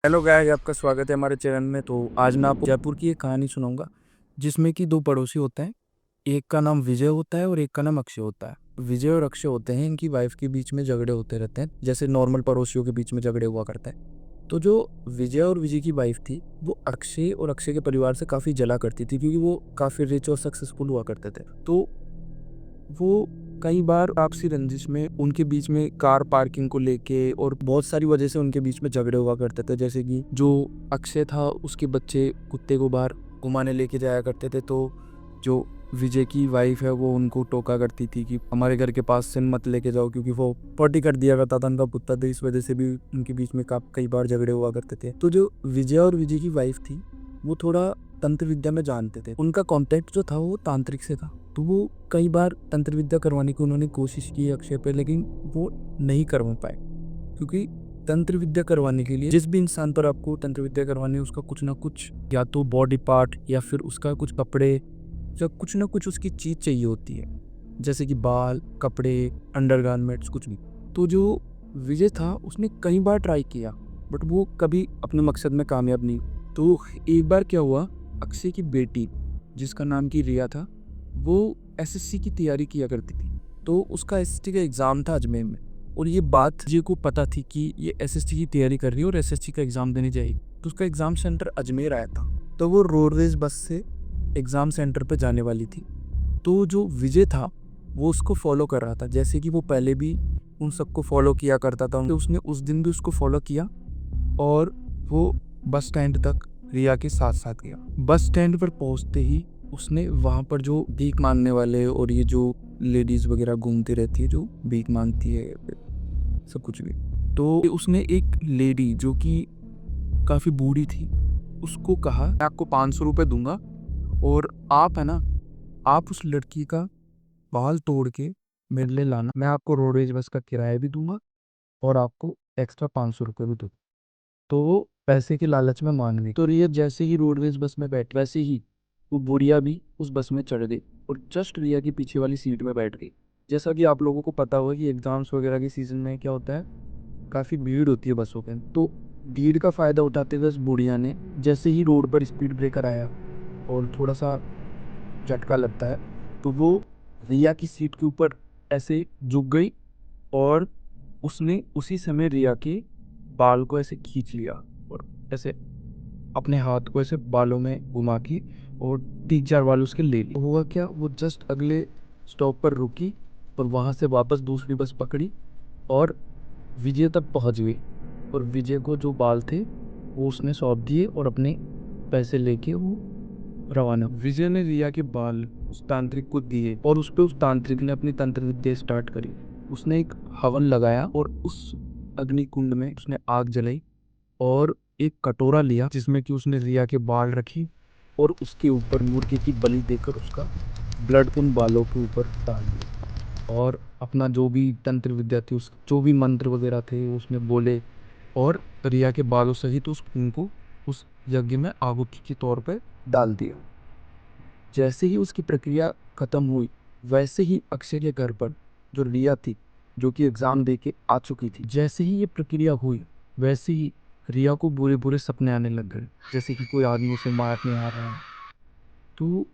Hello guys, आपका स्वागत है हमारे चैनल में। तो आज मैं आपको जयपुर की एक कहानी सुनाऊंगा जिसमें कि दो पड़ोसी होते हैं। एक का नाम विजय होता है और एक का नाम अक्षय होता है। विजय और अक्षय होते हैं, इनकी वाइफ के बीच में झगड़े होते रहते हैं, जैसे नॉर्मल पड़ोसियों के बीच में झगड़े हुआ करते हैं। तो जो विजय और विजय की वाइफ थी वो अक्षय और अक्षय के परिवार से काफ़ी जला करती थी, क्योंकि वो काफ़ी रिच और सक्सेसफुल हुआ करते थे। तो वो कई बार आपसी रंजिश में उनके बीच में कार पार्किंग को लेके और बहुत सारी वजह से उनके बीच में झगड़े हुआ करते थे। जैसे कि जो अक्षय था उसके बच्चे कुत्ते को बाहर घुमाने लेके जाया करते थे, तो जो विजय की वाइफ है वो उनको टोका करती थी कि हमारे घर के पास से मत लेके जाओ, क्योंकि वो पॉटी कर दिया करता था उनका कुत्ता। तो इस वजह से भी उनके बीच में कई बार झगड़े हुआ करते थे। तो जो विजय और विजय की वाइफ थी वो थोड़ा तंत्र विद्या में जानते थे। उनका कॉन्टेक्ट जो था वो तांत्रिक से था। तो वो कई बार तंत्र विद्या करवाने की उन्होंने कोशिश की अक्षय पे, लेकिन वो नहीं करवा पाए, क्योंकि तंत्र विद्या करवाने के लिए जिस भी इंसान पर आपको तंत्र विद्या करवानी है उसका कुछ ना कुछ, या तो बॉडी पार्ट या फिर उसका कुछ कपड़े या कुछ ना कुछ उसकी चीज चाहिए होती है, जैसे कि बाल, कपड़े, अंडरगारमेंट्स, कुछ भी। तो जो विजय था उसने कई बार ट्राई किया, बट वो कभी अपने मकसद में कामयाब नहीं। तो एक बार क्या हुआ, अक्षय की बेटी जिसका नाम की रिया था वो एसएससी की तैयारी किया करती थी। तो उसका एसएससी का एग्ज़ाम था अजमेर में, और ये बात जी को पता थी कि ये एसएससी की तैयारी कर रही है और एसएससी का एग्ज़ाम देने जाएगी। तो उसका एग्ज़ाम सेंटर अजमेर आया था, तो वो रोडवेज बस से एग्ज़ाम सेंटर पर जाने वाली थी। तो जो विजय था वो उसको फॉलो कर रहा था, जैसे कि वो पहले भी उन सबको फॉलो किया करता था। तो उसने उस दिन भी उसको फॉलो किया और वो बस स्टैंड तक रिया के साथ साथ गया। बस स्टैंड पर पहुंचते ही उसने वहाँ पर जो भीख मांगने वाले और ये जो लेडीज़ वगैरह घूमती रहती है जो भीख मांगती है सब कुछ भी, तो उसने एक लेडी जो कि काफ़ी बूढ़ी थी उसको कहा, मैं आपको 500 रुपये दूंगा और आप है ना, आप उस लड़की का बाल तोड़ के मेरे लिए लाना, मैं आपको रोडवेज बस का किराया भी दूंगा और आपको एक्स्ट्रा 500 रुपये भी दूंगा। तो वो पैसे के लालच में मान गई। तो रिया जैसे ही रोडवेज बस में बैठ, वैसे ही वो बुढ़िया भी उस बस में चढ़ गई और जस्ट रिया की पीछे वाली सीट में बैठ गई। जैसा कि आप लोगों को पता होगा कि एग्जाम्स वगैरह के सीजन में क्या होता है, काफ़ी भीड़ होती है बसों पे। तो भीड़ का फ़ायदा उठाते हुए उस बुढ़िया ने जैसे ही रोड पर स्पीड ब्रेकर आया और थोड़ा सा झटका लगता है, तो वो रिया की सीट के ऊपर ऐसे झुक गई और उसने उसी समय रिया के बाल को ऐसे खींच लिया और ऐसे अपने हाथ को ऐसे बालों में घुमा के और 3-4 बाल उसके ले लिए। हुआ क्या, वो जस्ट अगले स्टॉप पर रुकी और वहाँ से वापस दूसरी बस पकड़ी और विजय तक पहुँच गई। और विजय को जो बाल थे वो उसने सौंप दिए और अपने पैसे लेके वो रवाना। विजय ने रिया के बाल उस तांत्रिक को दिए और उस पे उस तांत्रिक ने अपनी तंत्र विद्या स्टार्ट करी। उसने एक हवन लगाया और उस अग्नि कुंड में उसने आग जलाई और एक कटोरा लिया जिसमें कि उसने रिया के बाल रखी और उसके ऊपर मुर्गे की बलि देकर उसका ब्लड उन बालों के ऊपर डाल दिया और अपना जो भी तंत्र विद्या थी, उस जो भी मंत्र वगैरह थे उसने बोले और रिया के बालों सहित उस खून को उस यज्ञ में आहुति के तौर पर डाल दिया। जैसे ही उसकी प्रक्रिया खत्म हुई, वैसे ही अक्षय के घर पर जो रिया थी जो कि एग्जाम दे के आ चुकी थी, जैसे ही ये प्रक्रिया हुई वैसे ही रिया को बुरे बुरे सपने आने लग गए, जैसे कि कोई आदमी उसे मारने आ रहा है। तो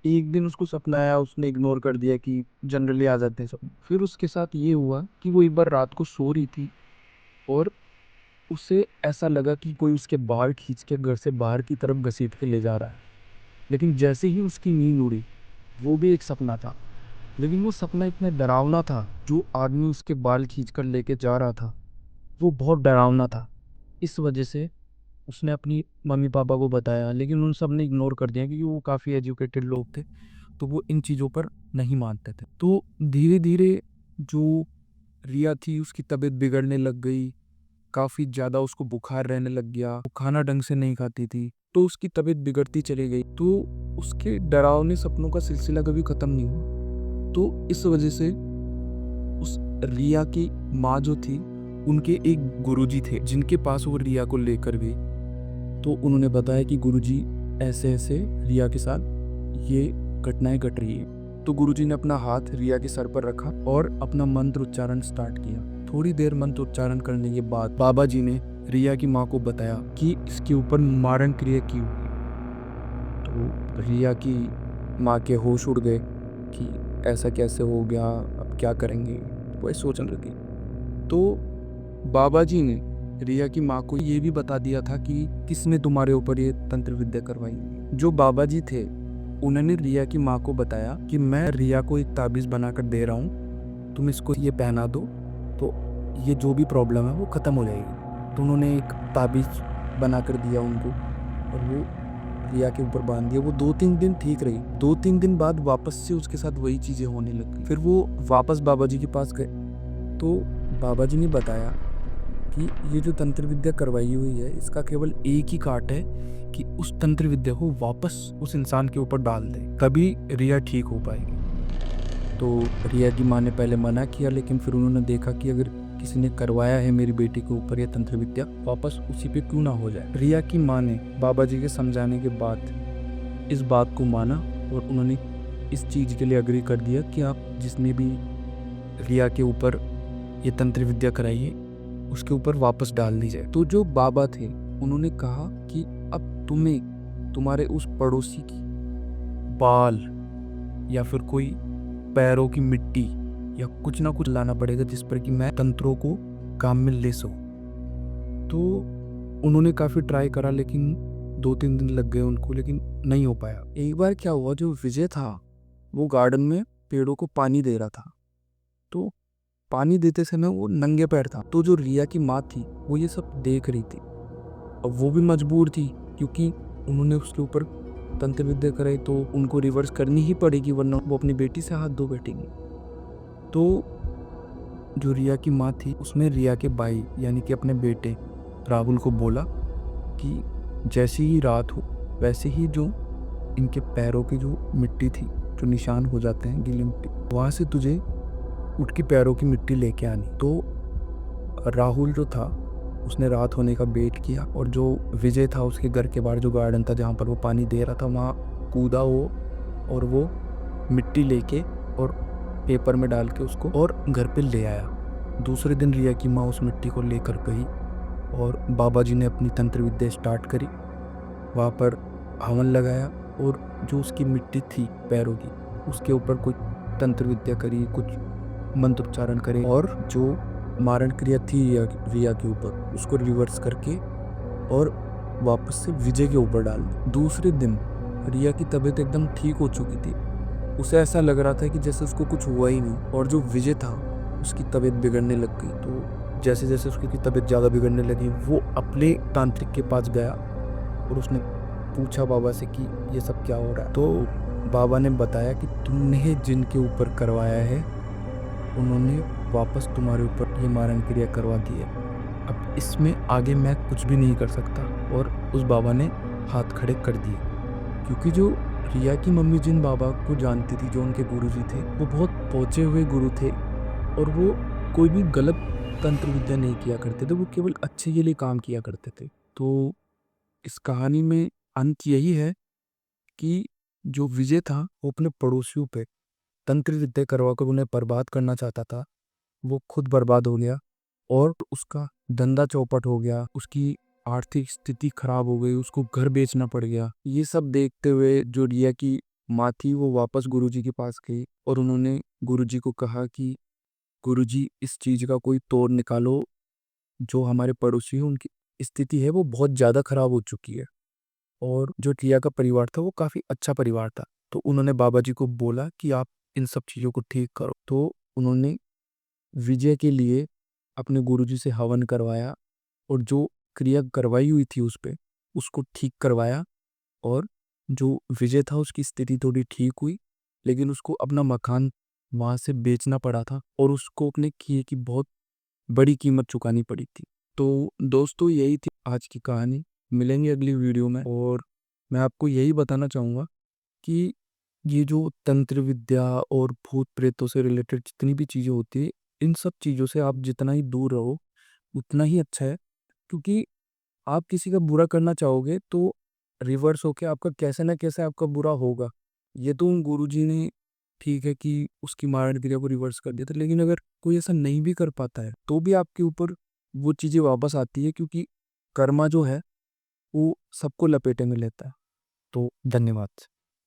एक दिन उसको सपना आया, उसने इग्नोर कर दिया कि जनरली आ जाते हैं सपने। फिर उसके साथ ये हुआ कि वो एक बार रात को सो रही थी और उसे ऐसा लगा कि कोई उसके बाल खींच के घर से बाहर की तरफ घसीट के ले जा रहा है। लेकिन जैसे ही उसकी नींद उड़ी, वो भी एक सपना था, लेकिन वो सपना इतना डरावना था, जो आदमी उसके बाल खींच कर लेके जा रहा था वो बहुत डरावना था। इस वजह से उसने अपनी मम्मी पापा को बताया, लेकिन उन सब ने इग्नोर कर दिया क्योंकि वो काफ़ी एजुकेटेड लोग थे, तो वो इन चीज़ों पर नहीं मानते थे। तो धीरे धीरे जो रिया थी उसकी तबीयत बिगड़ने लग गई, काफ़ी ज़्यादा उसको बुखार रहने लग गया, वो खाना ढंग से नहीं खाती थी, तो उसकी तबीयत बिगड़ती चली गई। तो उसके डरावने सपनों का सिलसिला कभी ख़त्म नहीं हुआ। तो इस वजह से उस रिया की माँ जो थी, उनके एक गुरुजी थे जिनके पास वो रिया को लेकर गई। तो उन्होंने बताया कि गुरुजी ऐसे ऐसे रिया के साथ ये घटनाएं घट रही है। तो गुरुजी ने अपना हाथ रिया के सर पर रखा और अपना मंत्र उच्चारण स्टार्ट किया। थोड़ी देर मंत्र उच्चारण करने के बाद बाबा जी ने रिया की माँ को बताया कि इसके ऊपर मारण क्रिया की हुई। तो रिया की माँ के होश उड़ गए कि ऐसा कैसे हो गया, अब क्या करेंगे, वही सोचने लगी। तो बाबा जी ने रिया की माँ को ये भी बता दिया था कि किसने तुम्हारे ऊपर ये तंत्र विद्या करवाई। जो बाबा जी थे उन्होंने रिया की माँ को बताया कि मैं रिया को एक ताबीज बनाकर दे रहा हूँ, तुम इसको ये पहना दो तो ये जो भी प्रॉब्लम है वो खत्म हो जाएगी। तो उन्होंने एक ताबीज बना कर दिया उनको और वो रिया के ऊपर बांध दिया। वो 2-3 दिन ठीक रही। 2-3 दिन बाद वापस से उसके साथ वही चीजें होने लगी। फिर वो वापस बाबा जी के पास गए तो बाबा जी ने बताया कि ये जो तंत्र विद्या करवाई हुई है इसका केवल एक ही काट है कि उस तंत्र विद्या को वापस उस इंसान के ऊपर डाल दे, तभी रिया ठीक हो पाएगी। तो रिया की माँ ने पहले मना किया, लेकिन फिर उन्होंने देखा कि अगर किसी ने करवाया है मेरी बेटी के ऊपर यह तंत्र विद्या, वापस उसी पे क्यों ना हो जाए। रिया की माँ ने बाबा जी के समझाने के बाद इस बात को माना और उन्होंने इस चीज के लिए अग्री कर दिया कि आप जिसने भी रिया के ऊपर ये तंत्र विद्या कराई है उसके ऊपर वापस डाल दी जाए। तो जो बाबा थे उन्होंने कहा कि अब तुम्हें तुम्हारे उस पड़ोसी की बाल या फिर कोई पैरों की मिट्टी या कुछ ना कुछ लाना पड़ेगा जिस पर कि मैं तंत्रों को काम में ले सकूं। तो उन्होंने काफी ट्राई करा लेकिन 2-3 दिन लग गए उनको, लेकिन नहीं हो पाया। एक बार क्या हुआ, जो विजय था वो गार्डन में पेड़ों को पानी दे रहा था। तो पानी देते समय वो नंगे पैर था। तो जो रिया की माँ थी वो ये सब देख रही थी। अब वो भी मजबूर थी क्योंकि उन्होंने उसके ऊपर तंत्र विद्या कराई तो उनको रिवर्स करनी ही पड़ेगी, वरना वो अपनी बेटी से हाथ धो बैठेंगी। तो जो रिया की माँ थी उसने रिया के भाई यानी कि अपने बेटे राहुल को बोला कि जैसी ही रात हो वैसे ही जो इनके पैरों की जो मिट्टी थी, जो निशान हो जाते हैं गीली मिट्टी, वहाँ से तुझे उठ के पैरों की मिट्टी लेके आनी। तो राहुल जो था उसने रात होने का वेट किया और जो विजय था उसके घर के बाहर जो गार्डन था जहाँ पर वो पानी दे रहा था वहाँ कूदा वो और वो मिट्टी लेके और पेपर में डाल के उसको और घर पे ले आया। दूसरे दिन रिया की माँ उस मिट्टी को लेकर गई और बाबा जी ने अपनी तंत्र विद्या स्टार्ट करी। वहाँ पर हवन लगाया और जो उसकी मिट्टी थी पैरों की उसके ऊपर कुछ तंत्र विद्या करी, कुछ मंत्रोच्चारण करे और जो मारण क्रिया थी रिया के ऊपर उसको रिवर्स करके और वापस से विजय के ऊपर डाल दी। दूसरे दिन रिया की तबीयत एकदम ठीक हो चुकी थी। उसे ऐसा लग रहा था कि जैसे उसको कुछ हुआ ही नहीं। और जो विजय था उसकी तबीयत बिगड़ने लग गई। तो जैसे जैसे उसकी तबीयत ज़्यादा बिगड़ने लगी वो अपने तांत्रिक के पास गया और उसने पूछा बाबा से कि ये सब क्या हो रहा है। तो बाबा ने बताया कि तुमने जिनके ऊपर करवाया है उन्होंने वापस तुम्हारे ऊपर ये मारण क्रिया करवा दी है, अब इसमें आगे मैं कुछ भी नहीं कर सकता। और उस बाबा ने हाथ खड़े कर दिए क्योंकि जो रिया की मम्मी जिन बाबा को जानती थी, जो उनके गुरुजी थे, वो बहुत पहुंचे हुए गुरु थे और वो कोई भी गलत तंत्र विद्या नहीं किया करते थे, वो केवल अच्छे के लिए काम किया करते थे। तो इस कहानी में अंत यही है कि जो विजय था वो अपने पड़ोसियों पे तंत्र विद्या करवाकर उन्हें बर्बाद करना चाहता था। वो खुद बर्बाद हो गया और उसका धंधा चौपट हो गया, उसकी आर्थिक स्थिति खराब हो गई, उसको घर बेचना पड़ गया। ये सब देखते हुए जो रिया की माँ थी वो वापस गुरुजी के पास गई और उन्होंने गुरुजी को कहा कि गुरुजी इस चीज का कोई तोड़ निकालो, जो हमारे पड़ोसी हैं उनकी स्थिति है वो बहुत ज्यादा खराब हो चुकी है। और जो रिया का परिवार था वो काफी अच्छा परिवार था। तो उन्होंने बाबा जी को बोला कि आप इन सब चीजों को ठीक करो। तो उन्होंने विजय के लिए अपने गुरुजी से हवन करवाया और जो क्रिया करवाई हुई थी उस पे उसको ठीक करवाया और जो विजय था उसकी स्थिति थोड़ी ठीक हुई, लेकिन उसको अपना मकान वहां से बेचना पड़ा था और उसको अपने किए की बहुत बड़ी कीमत चुकानी पड़ी थी। तो दोस्तों यही थी आज की कहानी। मिलेंगे अगली वीडियो में और मैं आपको यही बताना चाहूँगा कि ये जो तंत्र विद्या और भूत प्रेतों से रिलेटेड जितनी भी चीज़ें होती है, इन सब चीज़ों से आप जितना ही दूर रहो उतना ही अच्छा है। क्योंकि आप किसी का बुरा करना चाहोगे तो रिवर्स होके आपका कैसे ना कैसे आपका बुरा होगा। ये तो उन गुरुजी ने ठीक है कि उसकी मारण क्रिया को रिवर्स कर दिया था, लेकिन अगर कोई ऐसा नहीं भी कर पाता है तो भी आपके ऊपर वो चीज़ें वापस आती है, क्योंकि कर्मा जो है वो सबको लपेटे में लेता है। तो धन्यवाद।